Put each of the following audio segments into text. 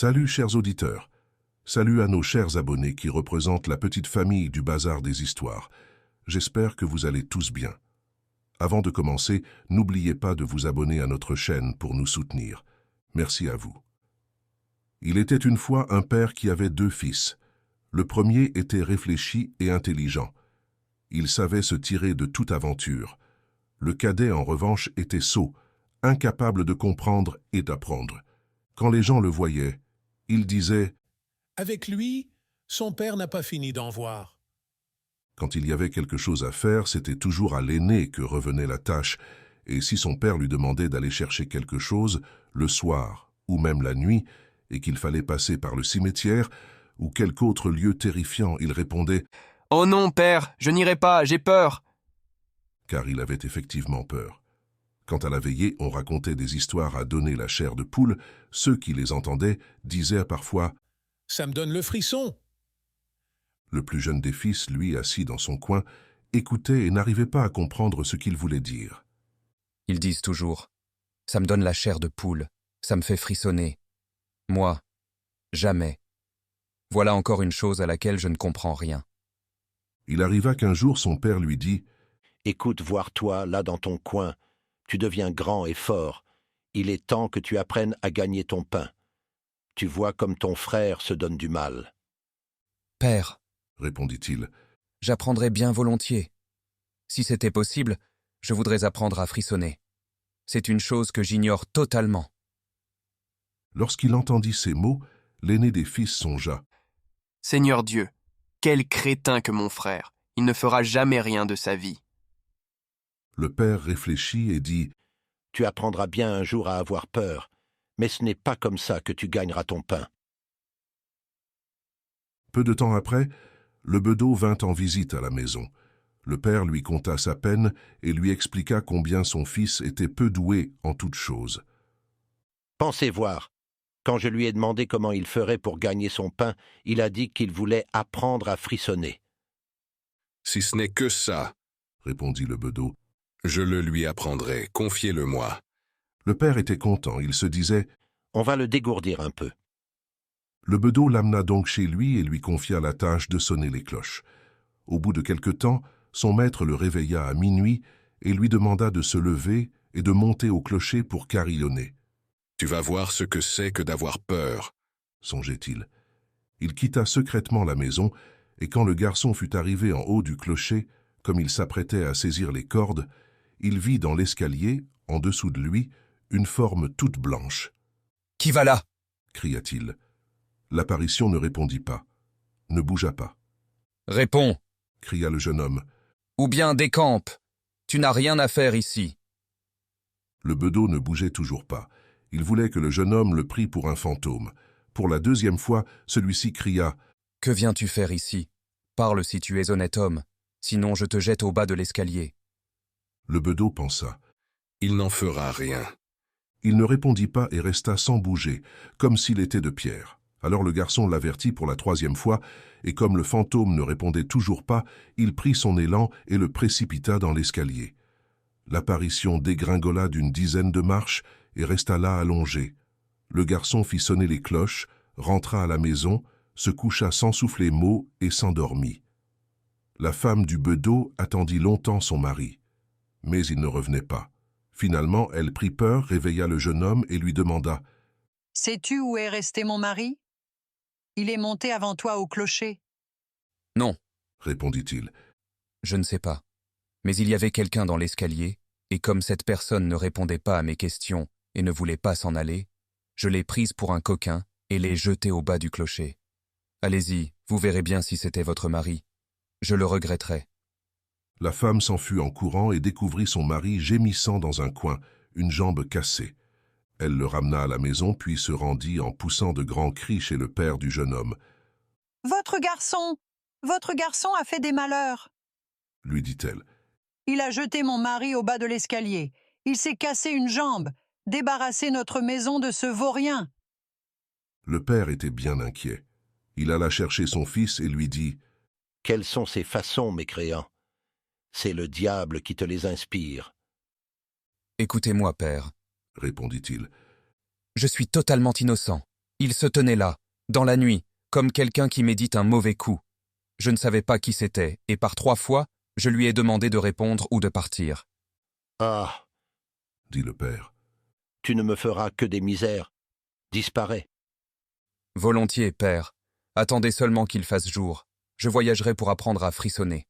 Salut chers auditeurs, salut à nos chers abonnés qui représentent la petite famille du Bazar des Histoires. J'espère que vous allez tous bien. Avant de commencer, n'oubliez pas de vous abonner à notre chaîne pour nous soutenir. Merci à vous. Il était une fois un père qui avait 2 fils. Le premier était réfléchi et intelligent. Il savait se tirer de toute aventure. Le cadet, en revanche, était sot, incapable de comprendre et d'apprendre. Quand les gens le voyaient, ils disaient « Avec lui, son père n'a pas fini d'en voir. » Quand il y avait quelque chose à faire, c'était toujours à l'aîné que revenait la tâche, et si son père lui demandait d'aller chercher quelque chose, le soir ou même la nuit, et qu'il fallait passer par le cimetière ou quelque autre lieu terrifiant, il répondait « Oh non, père, je n'irai pas, j'ai peur !» car il avait effectivement peur. Quant à la veillée, on racontait des histoires à donner la chair de poule. Ceux qui les entendaient disaient parfois « Ça me donne le frisson !» Le plus jeune des fils, lui, assis dans son coin, écoutait et n'arrivait pas à comprendre ce qu'il voulait dire. Ils disent toujours « Ça me donne la chair de poule, ça me fait frissonner. » Moi, jamais. Voilà encore une chose à laquelle je ne comprends rien. Il arriva qu'un jour son père lui dit « Écoute voir toi, là dans ton coin. Tu deviens grand et fort. Il est temps que tu apprennes à gagner ton pain. Tu vois comme ton frère se donne du mal. »« Père, répondit-il, j'apprendrais bien volontiers. Si c'était possible, je voudrais apprendre à frissonner. C'est une chose que j'ignore totalement. » Lorsqu'il entendit ces mots, l'aîné des fils songea. « Seigneur Dieu, quel crétin que mon frère, il ne fera jamais rien de sa vie. » Le père réfléchit et dit « Tu apprendras bien un jour à avoir peur, mais ce n'est pas comme ça que tu gagneras ton pain. » Peu de temps après, le bedeau vint en visite à la maison. Le père lui conta sa peine et lui expliqua combien son fils était peu doué en toutes choses. « Pensez voir. Quand je lui ai demandé comment il ferait pour gagner son pain, il a dit qu'il voulait apprendre à frissonner. »« Si ce n'est que ça, répondit le bedeau, je le lui apprendrai, confiez-le-moi. » Le père était content, il se disait « On va le dégourdir un peu. » Le bedeau l'amena donc chez lui et lui confia la tâche de sonner les cloches. Au bout de quelque temps, son maître le réveilla à minuit et lui demanda de se lever et de monter au clocher pour carillonner. « Tu vas voir ce que c'est que d'avoir peur, » songeait-il. Il quitta secrètement la maison, et quand le garçon fut arrivé en haut du clocher, comme il s'apprêtait à saisir les cordes, il vit dans l'escalier, en dessous de lui, une forme toute blanche. « Qui va là ?» cria-t-il. L'apparition ne répondit pas, ne bougea pas. « Réponds !» cria le jeune homme. « Ou bien décampe, tu n'as rien à faire ici. » Le bedeau ne bougeait toujours pas. Il voulait que le jeune homme le prît pour un fantôme. Pour la 2e fois, celui-ci cria « Que viens-tu faire ici? Parle si tu es honnête homme, sinon je te jette au bas de l'escalier. » Le bedeau pensa. il n'en fera rien. Il ne répondit pas et resta sans bouger, comme s'il était de pierre. Alors le garçon l'avertit pour la 3e fois, et comme le fantôme ne répondait toujours pas, il prit son élan et le précipita dans l'escalier. L'apparition dégringola d'une dizaine de marches et resta là allongé. Le garçon fit sonner les cloches, rentra à la maison, se coucha sans souffler mot et s'endormit. La femme du bedeau attendit longtemps son mari, mais il ne revenait pas. Finalement, elle prit peur, réveilla le jeune homme et lui demanda « Sais-tu où est resté mon mari? Il est monté avant toi au clocher. » »« Non, répondit-il. Je ne sais pas. Mais il y avait quelqu'un dans l'escalier, et comme cette personne ne répondait pas à mes questions et ne voulait pas s'en aller, je l'ai prise pour un coquin et l'ai jetée au bas du clocher. Allez-y, vous verrez bien si c'était votre mari. Je le regretterai. » La femme s'enfuit en courant et découvrit son mari gémissant dans un coin, une jambe cassée. Elle le ramena à la maison, puis se rendit en poussant de grands cris chez le père du jeune homme. « Votre garçon a fait des malheurs, » lui dit-elle. « Il a jeté mon mari au bas de l'escalier. Il s'est cassé une jambe, débarrassé notre maison de ce vaurien. » Le père était bien inquiet. Il alla chercher son fils et lui dit « Quelles sont ces façons, mécréant? C'est le diable qui te les inspire. » « Écoutez-moi, père, répondit-il. je suis totalement innocent. Il se tenait là, dans la nuit, comme quelqu'un qui médite un mauvais coup. Je ne savais pas qui c'était, et par 3 fois, je lui ai demandé de répondre ou de partir. Ah, dit le père. tu ne me feras que des misères. Disparais. Volontiers, père. Attendez seulement qu'il fasse jour. Je voyagerai pour apprendre à frissonner.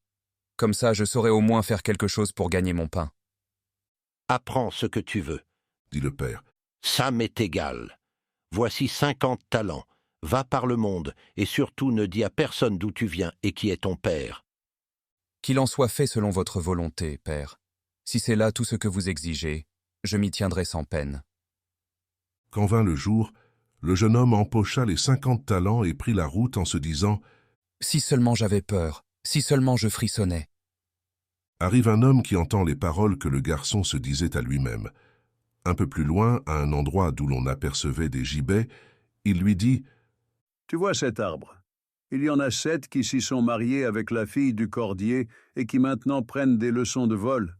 Comme ça, je saurai au moins faire quelque chose pour gagner mon pain. Apprends ce que tu veux. Dit le père. Ça m'est égal. Voici 50 talents. Va par le monde, et surtout ne dis à personne d'où tu viens et qui est ton père. Qu'il en soit fait selon votre volonté, père. Si c'est là tout ce que vous exigez, je m'y tiendrai sans peine. Quand vint le jour, le jeune homme empocha les 50 talents et prit la route en se disant « Si seulement j'avais peur, si seulement je frissonnais. » Arrive un homme qui entend les paroles que le garçon se disait à lui-même. Un peu plus loin, à un endroit d'où l'on apercevait des gibets, il lui dit « Tu vois cet arbre? Il y en a 7 qui s'y sont mariés avec la fille du cordier et qui maintenant prennent des leçons de vol.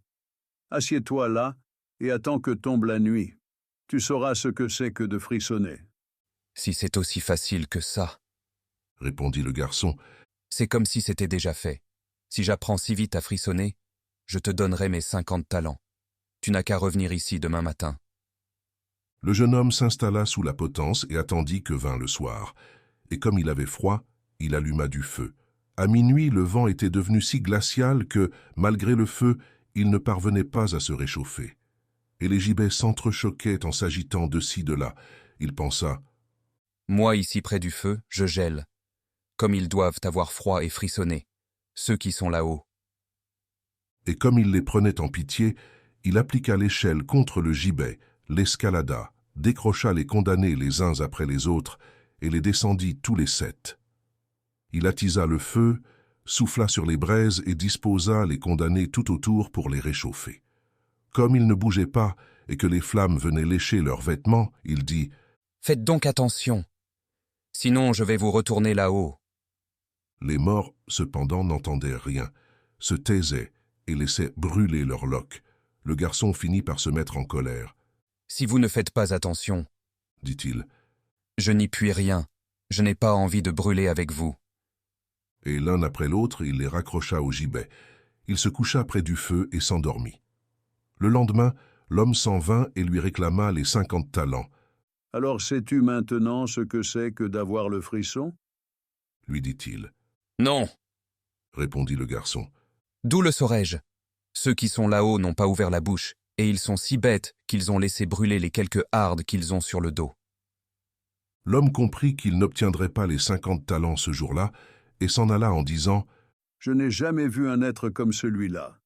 Assieds-toi là et attends que tombe la nuit. Tu sauras ce que c'est que de frissonner. » « Si c'est aussi facile que ça, répondit le garçon. C'est comme si c'était déjà fait. Si j'apprends si vite à frissonner, je te donnerai mes 50 talents. Tu n'as qu'à revenir ici demain matin. » Le jeune homme s'installa sous la potence et attendit que vint le soir. Et comme il avait froid, il alluma du feu. À minuit, le vent était devenu si glacial que, malgré le feu, il ne parvenait pas à se réchauffer. Et les gibets s'entrechoquaient en s'agitant de ci, de là. Il pensa « Moi, ici près du feu, je gèle. Comme ils doivent avoir froid et frissonner, ceux qui sont là-haut. » Et comme il les prenait en pitié, il appliqua l'échelle contre le gibet, l'escalada, décrocha les condamnés les uns après les autres, et les descendit tous les 7. Il attisa le feu, souffla sur les braises et disposa les condamnés tout autour pour les réchauffer. Comme ils ne bougeaient pas et que les flammes venaient lécher leurs vêtements, il dit « Faites donc attention, sinon je vais vous retourner là-haut. » Les morts, cependant, n'entendaient rien, se taisaient et laissaient brûler leurs loques. Le garçon finit par se mettre en colère. « Si vous ne faites pas attention, dit-il, je n'y puis rien, je n'ai pas envie de brûler avec vous. » Et l'un après l'autre, il les raccrocha au gibet. Il se coucha près du feu et s'endormit. Le lendemain, l'homme s'en vint et lui réclama les 50 talents. « Alors sais-tu maintenant ce que c'est que d'avoir le frisson ?» lui dit-il. « Non, répondit le garçon. D'où le saurais-je? Ceux qui sont là-haut n'ont pas ouvert la bouche, et ils sont si bêtes qu'ils ont laissé brûler les quelques hardes qu'ils ont sur le dos. » L'homme comprit qu'il n'obtiendrait pas les 50 talents ce jour-là, et s'en alla en disant « Je n'ai jamais vu un être comme celui-là. »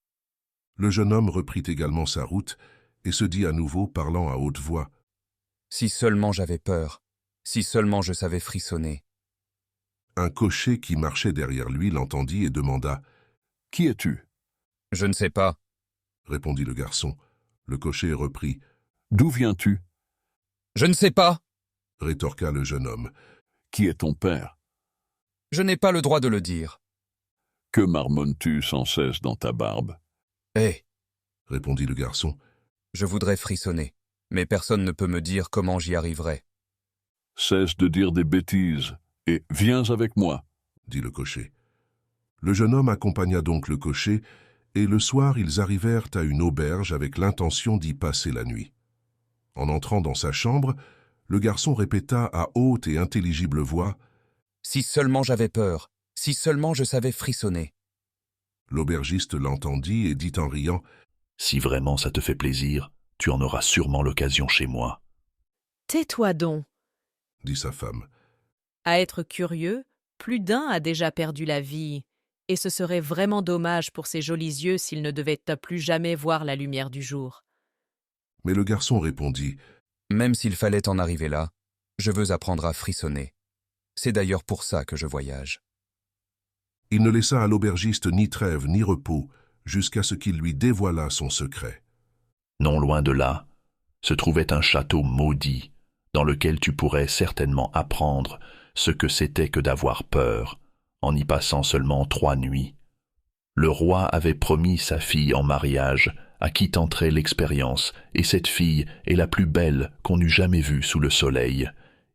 Le jeune homme reprit également sa route, et se dit à nouveau, parlant à haute voix « Si seulement j'avais peur, si seulement je savais frissonner. » Un cocher qui marchait derrière lui l'entendit et demanda « Qui es-tu » ? ?»« Je ne sais pas. » répondit le garçon. Le cocher reprit « D'où viens-tu » ? ?»« Je ne sais pas. » rétorqua le jeune homme. « Qui est ton père » ? ?»« Je n'ai pas le droit de le dire. »« Que marmonnes-tu sans cesse dans ta barbe » ? ?»« Hé !» répondit le garçon. « Je voudrais frissonner, mais personne ne peut me dire comment j'y arriverai. »« Cesse de dire des bêtises et viens avec moi » dit le cocher. Le jeune homme accompagna donc le cocher, et le soir ils arrivèrent à une auberge avec l'intention d'y passer la nuit. En entrant dans sa chambre, le garçon répéta à haute et intelligible voix « Si seulement j'avais peur, si seulement je savais frissonner. » L'aubergiste l'entendit et dit en riant « Si vraiment ça te fait plaisir, tu en auras sûrement l'occasion chez moi. » « Tais-toi donc, » dit sa femme. À être curieux, plus d'un a déjà perdu la vie, et ce serait vraiment dommage pour ses jolis yeux s'il ne devait plus jamais voir la lumière du jour. Mais le garçon répondit « Même s'il fallait en arriver là, je veux apprendre à frissonner. C'est d'ailleurs pour ça que je voyage. » Il ne laissa à l'aubergiste ni trêve ni repos, jusqu'à ce qu'il lui dévoilât son secret. Non loin de là, se trouvait un château maudit, dans lequel tu pourrais certainement apprendre ce que c'était que d'avoir peur, en y passant seulement 3 nuits. Le roi avait promis sa fille en mariage, à qui tenterait l'expérience, et cette fille est la plus belle qu'on eût jamais vue sous le soleil.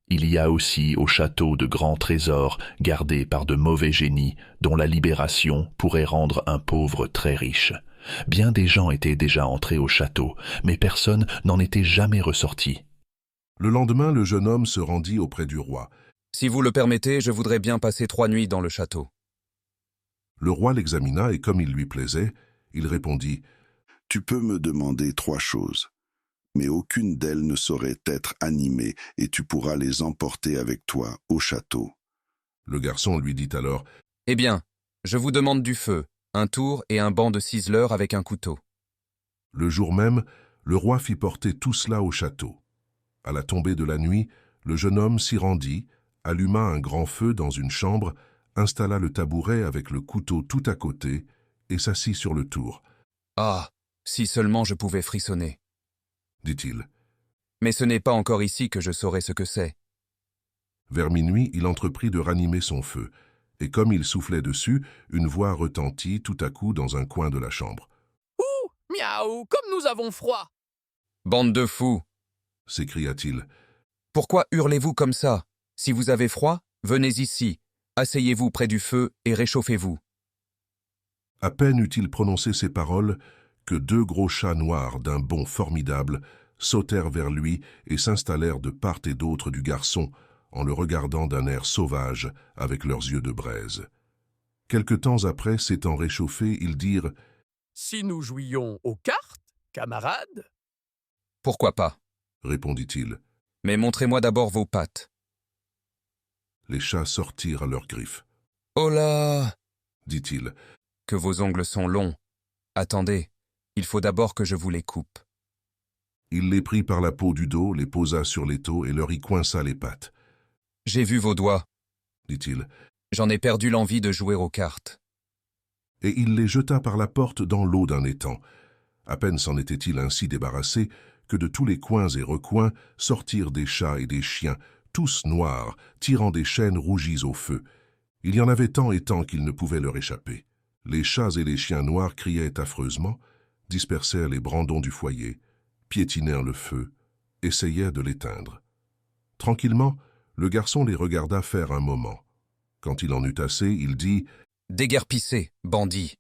Il y a aussi au château de grands trésors gardés par de mauvais génies dont la libération pourrait rendre un pauvre très riche. Bien des gens étaient déjà entrés au château, mais personne n'en était jamais ressorti. Le lendemain, le jeune homme se rendit auprès du roi. « Si vous le permettez, je voudrais bien passer 3 nuits dans le château. » Le roi l'examina et comme il lui plaisait, il répondit « Tu peux me demander 3 choses, mais aucune d'elles ne saurait être animée et tu pourras les emporter avec toi au château. » Le garçon lui dit alors « Eh bien, je vous demande du feu, un tour et un banc de ciseleur avec un couteau. » Le jour même, le roi fit porter tout cela au château. À la tombée de la nuit, le jeune homme s'y rendit, alluma un grand feu dans une chambre, installa le tabouret avec le couteau tout à côté et s'assit sur le tour. « Ah, si seulement je pouvais frissonner !» dit-il. « Mais ce n'est pas encore ici que je saurai ce que c'est. » Vers minuit, il entreprit de ranimer son feu, et comme il soufflait dessus, une voix retentit tout à coup dans un coin de la chambre. « Ouh, miaou, comme nous avons froid !»« Bande de fous !» s'écria-t-il. « Pourquoi hurlez-vous comme ça? Si vous avez froid, venez ici, asseyez-vous près du feu et réchauffez-vous. » À peine eut-il prononcé ces paroles que 2 gros chats noirs d'un bond formidable sautèrent vers lui et s'installèrent de part et d'autre du garçon en le regardant d'un air sauvage avec leurs yeux de braise. Quelque temps après, s'étant réchauffés, ils dirent « Si nous jouions aux cartes, camarades ?» « Pourquoi pas ?» répondit-il. « Mais montrez-moi d'abord vos pattes. » Les chats sortirent à leurs griffes. « Oh là !» dit-il. « Que vos ongles sont longs. Attendez, il faut d'abord que je vous les coupe. » Il les prit par la peau du dos, les posa sur l'étau et leur y coinça les pattes. « J'ai vu vos doigts, dit-il. J'en ai perdu l'envie de jouer aux cartes. » Et il les jeta par la porte dans l'eau d'un étang. À peine s'en était-il ainsi débarrassé que de tous les coins et recoins sortirent des chats et des chiens, tous noirs, tirant des chaînes rougies au feu. Il y en avait tant et tant qu'ils ne pouvaient leur échapper. Les chats et les chiens noirs criaient affreusement, dispersèrent les brandons du foyer, piétinèrent le feu, essayaient de l'éteindre. Tranquillement, le garçon les regarda faire un moment. Quand il en eut assez, il dit « Déguerpissez, bandits !»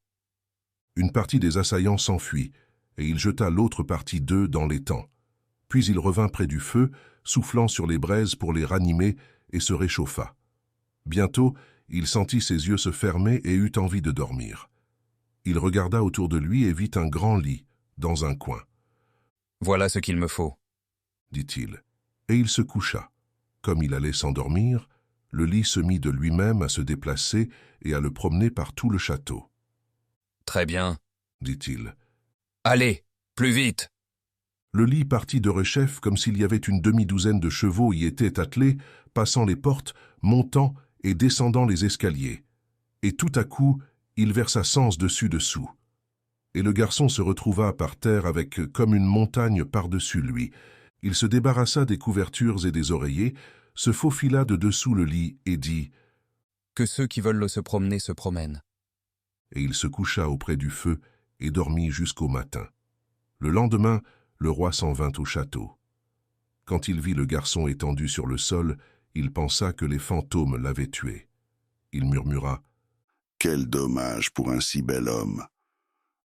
Une partie des assaillants s'enfuit, et il jeta l'autre partie d'eux dans l'étang. Puis il revint près du feu, soufflant sur les braises pour les ranimer, et se réchauffa. Bientôt, il sentit ses yeux se fermer et eut envie de dormir. Il regarda autour de lui et vit un grand lit, dans un coin. « Voilà ce qu'il me faut, » dit-il, et il se coucha. Comme il allait s'endormir, le lit se mit de lui-même à se déplacer et à le promener par tout le château. « Très bien, » dit-il. « Allez, plus vite !» Le lit partit de rechef comme s'il y avait une demi-douzaine de chevaux y étaient attelés, passant les portes, montant et descendant les escaliers. Et tout à coup, il versa sens dessus-dessous. Et le garçon se retrouva par terre avec comme une montagne par-dessus lui. Il se débarrassa des couvertures et des oreillers, se faufila de dessous le lit et dit « Que ceux qui veulent se promener se promènent. » Et il se coucha auprès du feu et dormit jusqu'au matin. Le lendemain, le roi s'en vint au château. Quand il vit le garçon étendu sur le sol, il pensa que les fantômes l'avaient tué. Il murmura « Quel dommage pour un si bel homme !»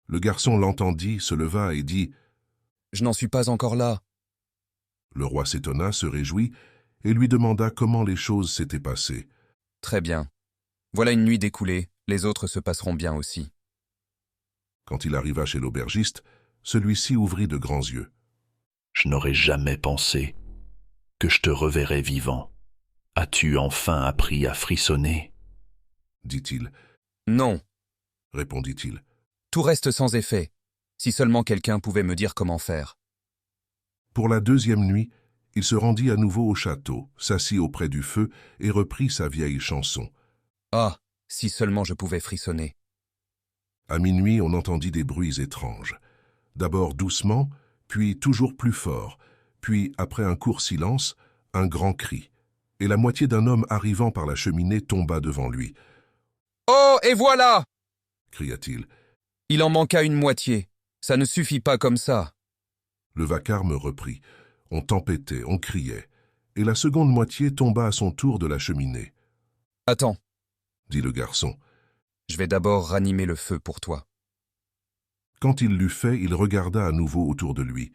Le garçon l'entendit, se leva et dit « Je n'en suis pas encore là. » Le roi s'étonna, se réjouit, et lui demanda comment les choses s'étaient passées. « Très bien. Voilà une nuit découlée, les autres se passeront bien aussi. » Quand il arriva chez l'aubergiste, celui-ci ouvrit de grands yeux. « Je n'aurais jamais pensé que je te reverrais vivant. As-tu enfin appris à frissonner ?» dit-il. « Non, » répondit-il. « Tout reste sans effet. Si seulement quelqu'un pouvait me dire comment faire. » Pour la 2e nuit, il se rendit à nouveau au château, s'assit auprès du feu et reprit sa vieille chanson. Ah, si seulement je pouvais frissonner. À minuit, on entendit des bruits étranges. D'abord doucement, puis toujours plus fort, puis, après un court silence, un grand cri. Et la moitié d'un homme arrivant par la cheminée tomba devant lui. « Oh, et voilà !» cria-t-il. « Il en manqua une moitié. Ça ne suffit pas comme ça. » Le vacarme reprit. On tempêtait, on criait. et la seconde moitié tomba à son tour de la cheminée. « Attends, dit le garçon. je vais d'abord ranimer le feu pour toi. » Quand il l'eut fait, il regarda à nouveau autour de lui.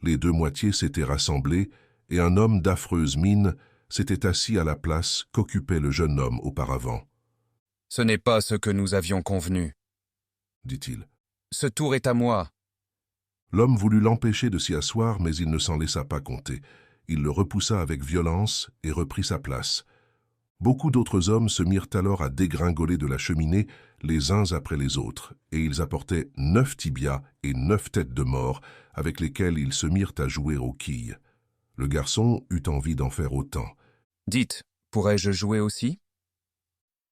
Les deux moitiés s'étaient rassemblées, et un homme d'affreuse mine s'était assis à la place qu'occupait le jeune homme auparavant. « Ce n'est pas ce que nous avions convenu, » dit-il. « Ce tour est à moi. » L'homme voulut l'empêcher de s'y asseoir, mais il ne s'en laissa pas compter. Il le repoussa avec violence et reprit sa place. Beaucoup d'autres hommes se mirent alors à dégringoler de la cheminée, les uns après les autres, et ils apportaient 9 tibias et 9 têtes de mort, avec lesquelles ils se mirent à jouer aux quilles. Le garçon eut envie d'en faire autant. « Dites, pourrais-je jouer aussi ?»«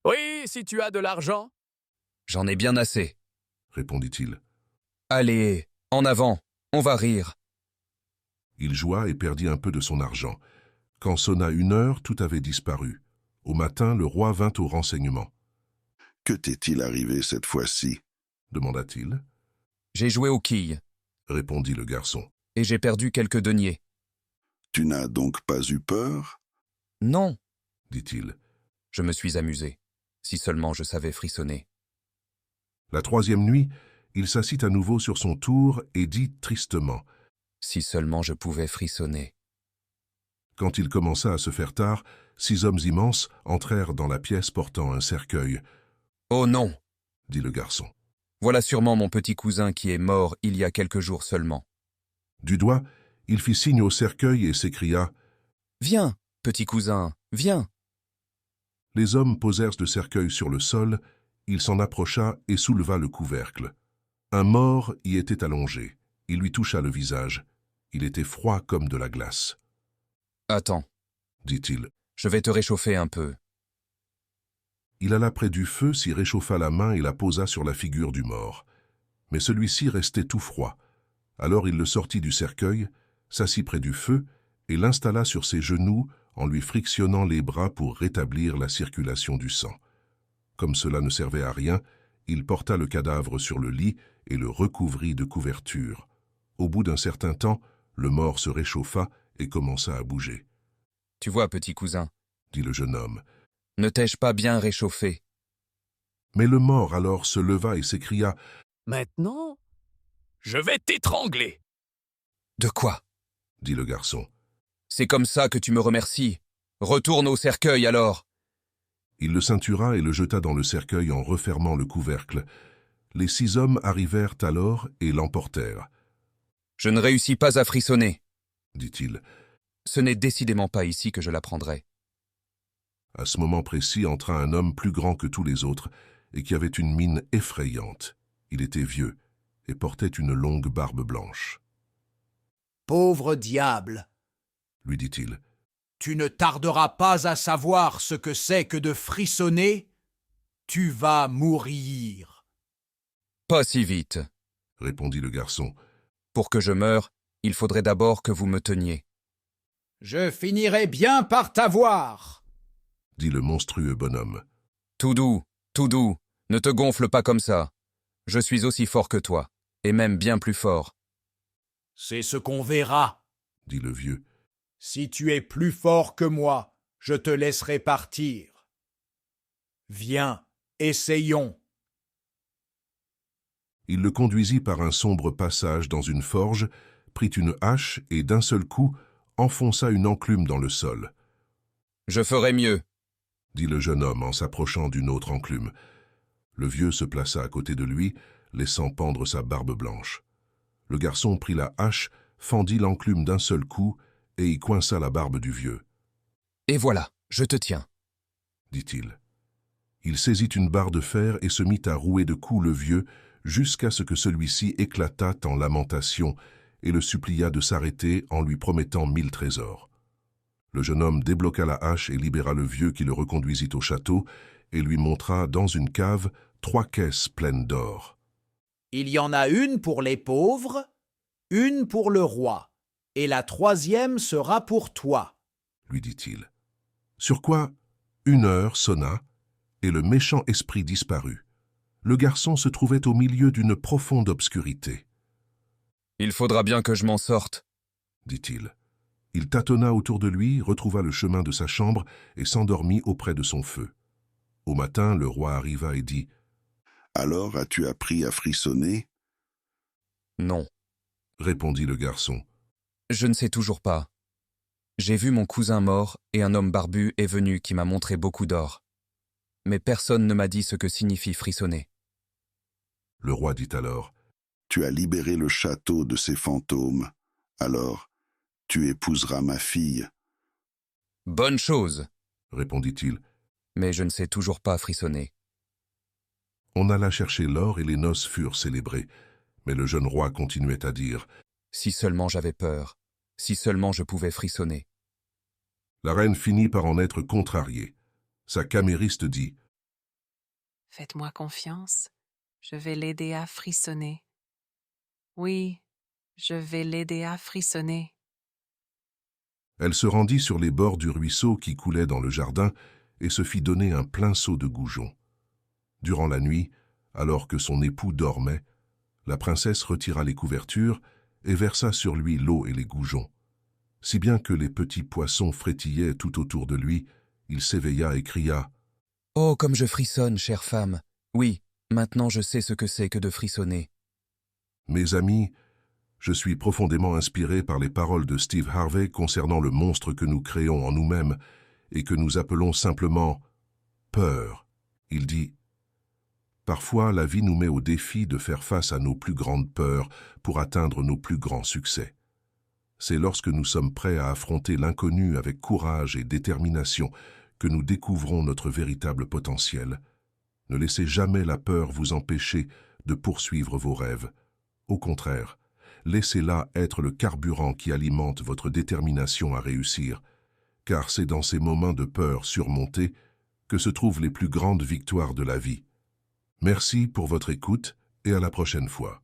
Oui, si tu as de l'argent. » »« J'en ai bien assez, » répondit-il. « Allez, en avant, on va rire. » Il joua et perdit un peu de son argent. Quand sonna 1 heure, tout avait disparu. Au matin, le roi vint au renseignement. « Que t'est-il arrivé cette fois-ci » demanda-t-il. « J'ai joué aux quilles, » répondit le garçon. « et j'ai perdu quelques deniers. »« Tu n'as donc pas eu peur » Non, » dit-il. Je me suis amusé. Si seulement je savais frissonner. La 3e nuit, il s'assit à nouveau sur son tour et dit tristement. Si seulement je pouvais frissonner. Quand il commença à se faire tard, 6 hommes immenses entrèrent dans la pièce portant un cercueil. « Oh non !» dit le garçon. « Voilà sûrement mon petit cousin qui est mort il y a quelques jours seulement. » Du doigt, il fit signe au cercueil et s'écria « Viens, petit cousin, viens !» Les hommes posèrent le cercueil sur le sol, il s'en approcha et souleva le couvercle. Un mort y était allongé. Il lui toucha le visage. Il était froid comme de la glace. « Attends, » dit-il. « Je vais te réchauffer un peu. » Il alla près du feu, s'y réchauffa la main et la posa sur la figure du mort. Mais celui-ci restait tout froid. Alors il le sortit du cercueil, s'assit près du feu et l'installa sur ses genoux en lui frictionnant les bras pour rétablir la circulation du sang. Comme cela ne servait à rien, il porta le cadavre sur le lit et le recouvrit de couverture. Au bout d'un certain temps, le mort se réchauffa et commença à bouger. « Tu vois, petit cousin, » dit le jeune homme. « Ne t'ai-je pas bien réchauffé ?» Mais le mort alors se leva et s'écria « Maintenant, je vais t'étrangler. »« De quoi ?» dit le garçon. « C'est comme ça que tu me remercies. Retourne au cercueil alors. » Il le ceintura et le jeta dans le cercueil en refermant le couvercle. Les 6 hommes arrivèrent alors et l'emportèrent. « Je ne réussis pas à frissonner, » dit-il. « Ce n'est décidément pas ici que je l'apprendrai. » À ce moment précis entra un homme plus grand que tous les autres et qui avait une mine effrayante. Il était vieux et portait une longue barbe blanche. « Pauvre diable, » lui dit-il. « Tu ne tarderas pas à savoir ce que c'est que de frissonner. Tu vas mourir. » « Pas si vite, » répondit le garçon. « Pour que je meure, il faudrait d'abord que vous me teniez. »« Je finirai bien par t'avoir, » dit le monstrueux bonhomme. « Tout doux, ne te gonfle pas comme ça. Je suis aussi fort que toi, et même bien plus fort. »« C'est ce qu'on verra, » dit le vieux. « Si tu es plus fort que moi, je te laisserai partir. Viens, essayons. » Il le conduisit par un sombre passage dans une forge, prit une hache et d'un seul coup enfonça une enclume dans le sol. « Je ferai mieux, » dit le jeune homme en s'approchant d'une autre enclume. Le vieux se plaça à côté de lui, laissant pendre sa barbe blanche. Le garçon prit la hache, fendit l'enclume d'un seul coup et y coinça la barbe du vieux. « Et voilà, je te tiens, » dit-il. Il saisit une barre de fer et se mit à rouer de coups le vieux jusqu'à ce que celui-ci éclatât en lamentations et le supplia de s'arrêter en lui promettant 1000 trésors. Le jeune homme débloqua la hache et libéra le vieux qui le reconduisit au château et lui montra dans une cave 3 caisses pleines d'or. « Il y en a une pour les pauvres, une pour le roi, et la 3e sera pour toi, » lui dit-il. Sur quoi 1 heure sonna et le méchant esprit disparut. Le garçon se trouvait au milieu d'une profonde obscurité. « Il faudra bien que je m'en sorte, » dit-il. Il tâtonna autour de lui, retrouva le chemin de sa chambre et s'endormit auprès de son feu. Au matin, le roi arriva et dit « Alors as-tu appris à frissonner ?» ?»« Non, répondit le garçon. Je ne sais toujours pas. J'ai vu mon cousin mort et un homme barbu est venu qui m'a montré beaucoup d'or. Mais personne ne m'a dit ce que signifie frissonner. » Le roi dit alors « Tu as libéré le château de ces fantômes. Alors, tu épouseras ma fille. » »« Bonne chose, répondit-il. Mais je ne sais toujours pas frissonner. » On alla chercher l'or et les noces furent célébrées. Mais le jeune roi continuait à dire « Si seulement j'avais peur, si seulement je pouvais frissonner. » La reine finit par en être contrariée. Sa camériste dit « Faites-moi confiance, je vais l'aider à frissonner. Oui, je vais l'aider à frissonner. » Elle se rendit sur les bords du ruisseau qui coulait dans le jardin et se fit donner un plein seau de goujon. Durant la nuit, alors que son époux dormait, la princesse retira les couvertures et versa sur lui l'eau et les goujons. Si bien que les petits poissons frétillaient tout autour de lui, il s'éveilla et cria « Oh, comme je frissonne, chère femme! Oui, maintenant je sais ce que c'est que de frissonner. » Mes amis, je suis profondément inspiré par les paroles de Steve Harvey concernant le monstre que nous créons en nous-mêmes et que nous appelons simplement peur. Il dit « Parfois, la vie nous met au défi de faire face à nos plus grandes peurs pour atteindre nos plus grands succès. C'est lorsque nous sommes prêts à affronter l'inconnu avec courage et détermination que nous découvrons notre véritable potentiel. Ne laissez jamais la peur vous empêcher de poursuivre vos rêves. Au contraire, laissez-la être le carburant qui alimente votre détermination à réussir, car c'est dans ces moments de peur surmontés que se trouvent les plus grandes victoires de la vie. Merci pour votre écoute et à la prochaine fois.